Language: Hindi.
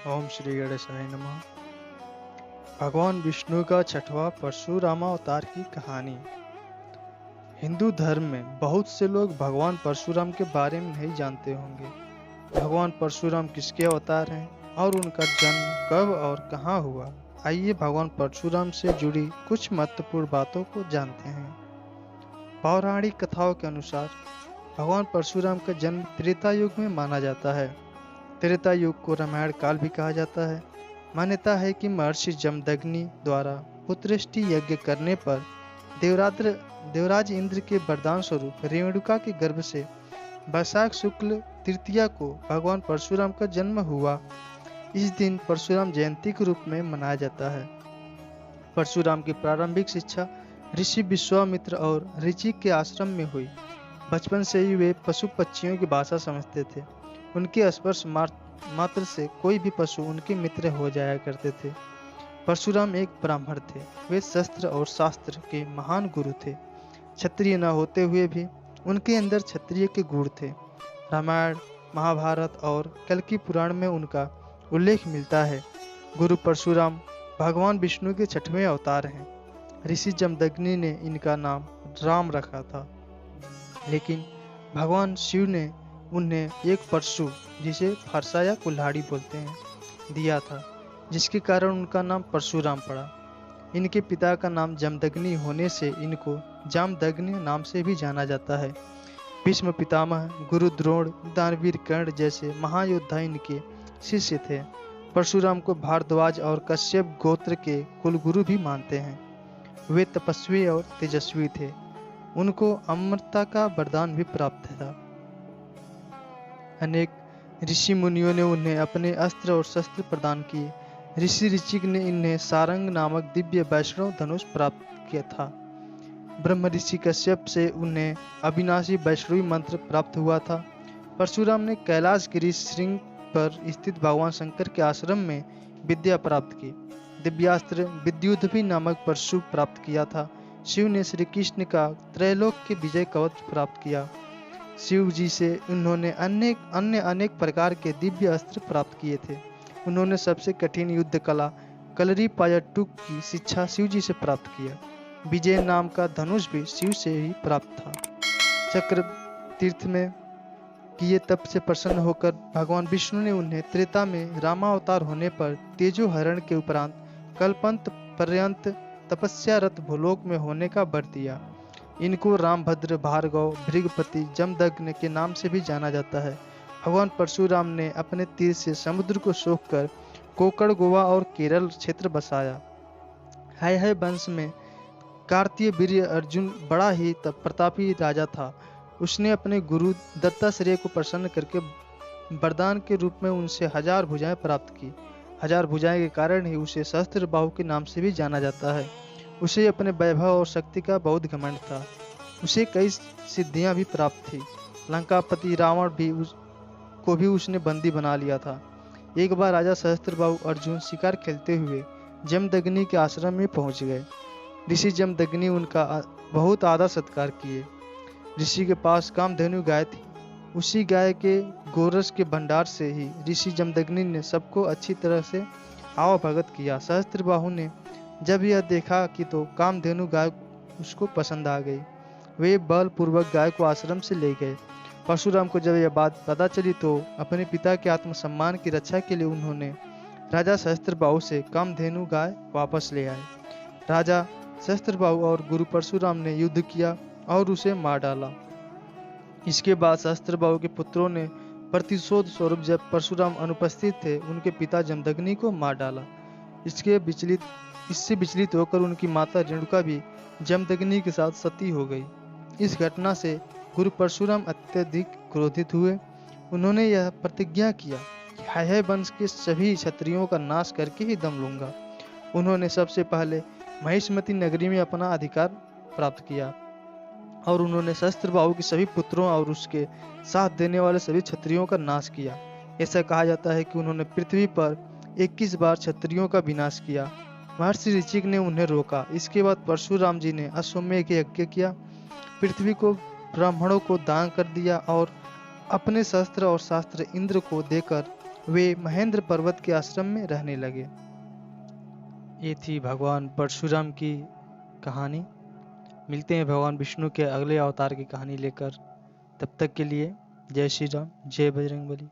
ओम श्री गणेशाय नमः। भगवान विष्णु का छठवां परशुरामा अवतार की कहानी। हिंदू धर्म में बहुत से लोग भगवान परशुराम के बारे में नहीं जानते होंगे। भगवान परशुराम किसके अवतार हैं और उनका जन्म कब और कहाँ हुआ। आइए भगवान परशुराम से जुड़ी कुछ महत्वपूर्ण बातों को जानते हैं। पौराणिक कथाओं के अनुसार भगवान परशुराम का जन्म त्रेता युग में माना जाता है। त्रेता युग को रामायण काल भी कहा जाता है। मान्यता है कि महर्षि जमदग्नि द्वारा पुत्रेष्टि यज्ञ करने पर देवराज इंद्र के वरदान स्वरूप रेणुका के गर्भ से वैशाख शुक्ल तृतीया को भगवान परशुराम का जन्म हुआ। इस दिन परशुराम जयंती के रूप में मनाया जाता है। परशुराम की प्रारंभिक शिक्षा ऋषि विश्वामित्र और ऋचिक के आश्रम में हुई। बचपन से ही वे पशु पक्षियों की भाषा समझते थे। उनके स्पर्श मात्र से कोई भी पशु उनके मित्र हो जाया करते थे। परशुराम एक ब्राह्मण थे। वे शस्त्र और शास्त्र के महान गुरु थे। क्षत्रिय न होते हुए भी उनके अंदर क्षत्रिय के गुण थे। रामायण, महाभारत और कल्कि पुराण में उनका उल्लेख मिलता है। गुरु परशुराम भगवान विष्णु के छठवें अवतार हैं। ऋषि जमदग्नि ने इनका नाम राम रखा था, लेकिन भगवान शिव ने उन्हें एक परशु, जिसे फरसा या कुल्हाड़ी बोलते हैं, दिया था, जिसके कारण उनका नाम परशुराम पड़ा। इनके पिता का नाम जमदग्नि होने से इनको जामदग्नि नाम से भी जाना जाता है। भीष्म पितामह, गुरु द्रोण, दानवीर कर्ण जैसे महायोद्धा इनके शिष्य थे। परशुराम को भारद्वाज और कश्यप गोत्र के कुलगुरु भी मानते हैं। वे तपस्वी और तेजस्वी थे। उनको अमरता का वरदान भी प्राप्त था। अनेक ऋषि मुनियों ने उन्हें अपने अस्त्र और शस्त्र प्रदान किए। ऋषि ऋचिक ने इन्हें सारंग नामक दिव्य वैष्णव धनुष प्राप्त किया था। ब्रह्म ऋषि कश्यप से उन्हें अविनाशी वैष्णवी मंत्र प्राप्त हुआ था। परशुराम ने कैलाश गिरी श्रृंग पर स्थित भगवान शंकर के आश्रम में विद्या प्राप्त की। दिव्यास्त्र विद्युद्भी नामक परशु प्राप्त किया था। शिव ने श्री कृष्ण का त्रैलोक के विजय कवच प्राप्त किया। शिव जी से उन्होंने अनेक प्रकार के दिव्य अस्त्र प्राप्त किए थे। उन्होंने सबसे कठिन युद्ध कला कलरी पायट्टुक की शिक्षा शिव जी से प्राप्त किया। विजय नाम का धनुष भी शिव से ही प्राप्त था। चक्र तीर्थ में किए तप से प्रसन्न होकर भगवान विष्णु ने उन्हें त्रेता में रामावतार होने पर तेजो हरण के उपरांत कल्पंत पर्यंत तपस्यारत भूलोक में होने का वर दिया। इनको रामभद्र, भार्गव, भृगपति, जमदग्नि के नाम से भी जाना जाता है। भगवान परशुराम ने अपने तीर से समुद्र को सोखकर कोकण, गोवा और केरल क्षेत्र बसाया। है वंश में कार्तिय वीर्य अर्जुन बड़ा ही प्रतापी राजा था। उसने अपने गुरु दत्ताश्रेय को प्रसन्न करके वरदान के रूप में उनसे 1000 भुजाएं प्राप्त की। 1000 भुजाएं के कारण ही उसे सहस्त्र बाहु के नाम से भी जाना जाता है। उसे अपने वैभव और शक्ति का बहुत घमंड था। उसे कई सिद्धियां भी प्राप्त थी। लंकापति रावण को भी उसने बंदी बना लिया था। एक बार राजा सहस्त्रबाहु अर्जुन शिकार खेलते हुए जमदग्नि के आश्रम में पहुंच गए। ऋषि जमदग्नि उनका बहुत आदर सत्कार किए। ऋषि के पास कामधेनु गाय थी। उसी गाय के गोरस के भंडार से ही ऋषि जमदग्नि ने सबको अच्छी तरह से आवभगत किया। सहस्त्रबाहु ने जब यह देखा कि तो कामधेनु गाय उसको पसंद आ गई। वे बलपूर्वक गाय को आश्रम से ले गए। परशुराम को जब यह बात पता चली तो अपने पिता के आत्मसम्मान की रक्षा के लिए उन्होंने राजा सहस्त्रबाहु से कामधेनु गाय वापस ले आए। राजा सहस्त्रबाहु और गुरु परशुराम ने युद्ध किया और उसे मार डाला। इसके बाद सहस्त्रबाहु के पुत्रों ने प्रतिशोध स्वरूप जब परशुराम अनुपस्थित थे उनके पिता जमदग्नि को मार डाला। इससे विचलित होकर उनकी माता रेणुका भी जमदग्नि के साथ सती हो गई। इस घटना से गुरु परशुराम अत्यधिक क्रोधित हुए। उन्होंने यह प्रतिज्ञा किया कि है वंश के सभी क्षत्रियों का नाश करके ही दम लूंगा। उन्होंने सबसे पहले महिष्मती नगरी में अपना अधिकार प्राप्त किया और उन्होंने सहस्त्रबाहु के सभी पुत्रों और उसके साथ देने वाले सभी क्षत्रियों का नाश किया। ऐसा कहा जाता है कि उन्होंने पृथ्वी पर 21 बार क्षत्रियों का विनाश किया। महर्षि ऋचिक ने उन्हें रोका। इसके बाद परशुराम जी ने अश्वमेध यज्ञ किया, पृथ्वी को ब्राह्मणों को दान कर दिया और अपने शस्त्र और शास्त्र इंद्र को देकर वे महेंद्र पर्वत के आश्रम में रहने लगे। ये थी भगवान परशुराम की कहानी। मिलते हैं भगवान विष्णु के अगले अवतार की कहानी लेकर। तब तक के लिए जय श्री राम, जय बजरंगबली।